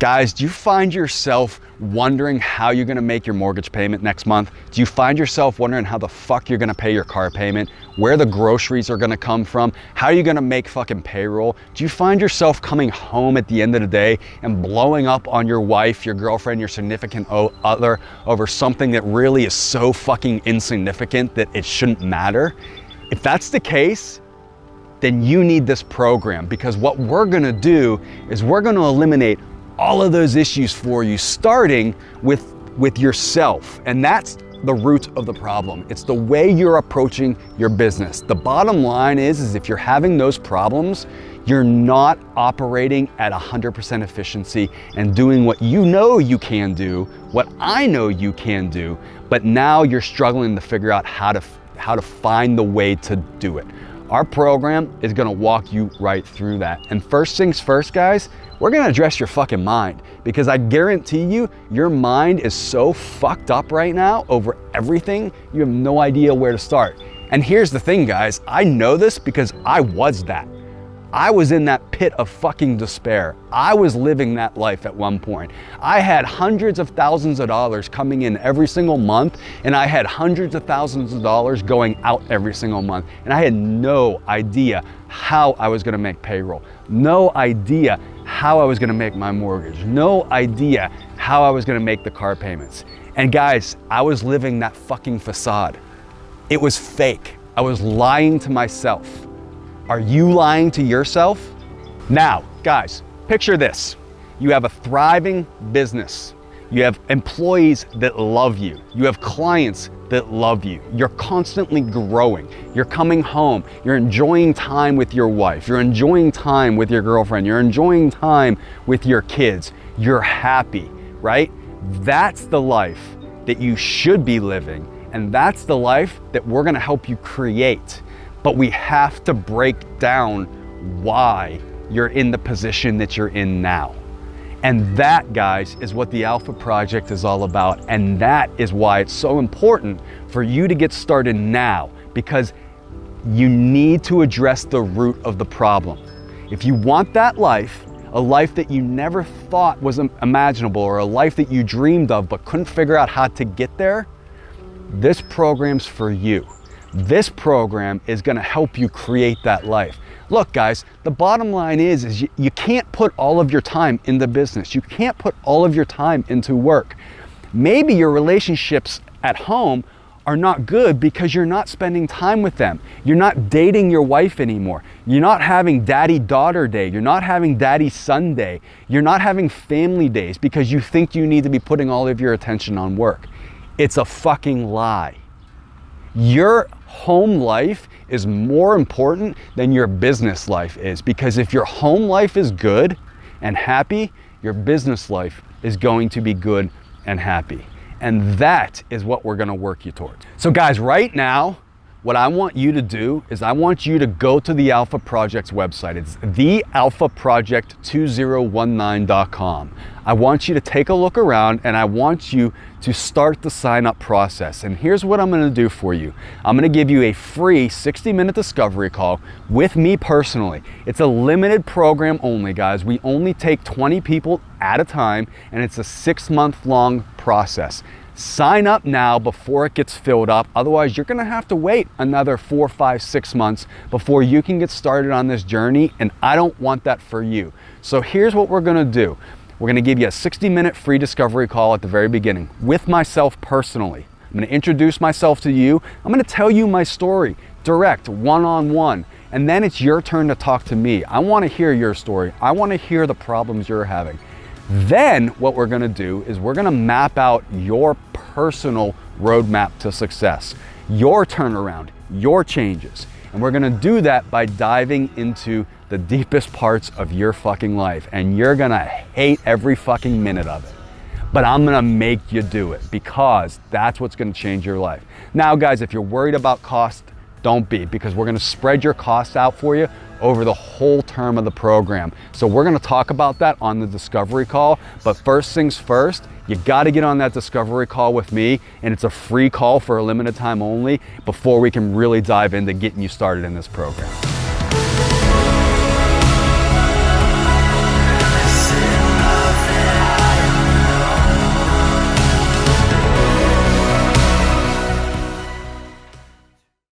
Guys, do you find yourself wondering how you're gonna make your mortgage payment next month? Do you find yourself wondering how the fuck you're gonna pay your car payment? Where the groceries are gonna come from? How are you gonna make fucking payroll? Do you find yourself coming home at the end of the day and blowing up on your wife, your girlfriend, your significant other over something that really is so fucking insignificant that it shouldn't matter? If that's the case, then you need this program, because what we're gonna do is we're gonna eliminate all of those issues for you, starting with yourself. And that's the root of the problem. It's the way you're approaching your business. The bottom line is if you're having those problems, you're not operating at 100% efficiency and doing what you know you can do, what I know you can do, but now you're struggling to figure out how to find the way to do it. Our program is gonna walk you right through that. And first things first, guys, we're gonna address your fucking mind, because I guarantee you, your mind is so fucked up right now over everything, you have no idea where to start. And here's the thing, guys, I know this because I was that. I was in that pit of fucking despair. I was living that life at one point. I had hundreds of thousands of dollars coming in every single month, and I had hundreds of thousands of dollars going out every single month. And I had no idea how I was gonna make payroll. No idea how I was gonna make my mortgage. No idea how I was gonna make the car payments. And guys, I was living that fucking facade. It was fake. I was lying to myself. Are you lying to yourself? Now, guys, picture this. You have a thriving business. You have employees that love you. You have clients that love you. You're constantly growing. You're coming home. You're enjoying time with your wife. You're enjoying time with your girlfriend. You're enjoying time with your kids. You're happy, right? That's the life that you should be living. And that's the life that we're gonna help you create. But we have to break down why you're in the position that you're in now. And that, guys, is what the Alpha Project is all about. And that is why it's so important for you to get started now, because you need to address the root of the problem. If you want that life, a life that you never thought was imaginable, or a life that you dreamed of but couldn't figure out how to get there, this program's for you. This program is gonna help you create that life. Look, guys, the bottom line is you can't put all of your time into business. You can't put all of your time into work. Maybe your relationships at home are not good because you're not spending time with them. You're not dating your wife anymore. You're not having daddy-daughter day. You're not having daddy-son day. You're not having family days because you think you need to be putting all of your attention on work. It's a fucking lie. Your home life is more important than your business life is, because if your home life is good and happy, your business life is going to be good and happy. And that is what we're gonna work you towards. So guys, right now, what I want you to do is I want you to go to the Alpha Project's website. It's thealphaproject2019.com. I want you to take a look around, and I want you to start the sign up process. And here's what I'm gonna do for you. I'm gonna give you a free 60-minute discovery call with me personally. It's a limited program only, guys. We only take 20 people at a time, and it's a 6-month-long process. Sign up now before it gets filled up. Otherwise, you're gonna have to wait another 4, 5, 6 months before you can get started on this journey, and I don't want that for you. So here's what we're gonna do. We're gonna give you a 60-minute free discovery call at the very beginning with myself personally. I'm gonna introduce myself to you. I'm gonna tell you my story, direct, one-on-one, and then it's your turn to talk to me. I wanna hear your story. I wanna hear the problems you're having. Then what we're gonna do is we're gonna map out your personal roadmap to success, your turnaround, your changes. And we're gonna do that by diving into the deepest parts of your fucking life. And you're gonna hate every fucking minute of it. But I'm gonna make you do it, because that's what's gonna change your life. Now, guys, if you're worried about cost, don't be, because we're gonna spread your costs out for you over the whole term of the program. So we're gonna talk about that on the discovery call. But first things first, you gotta get on that discovery call with me, and it's a free call for a limited time only before we can really dive into getting you started in this program.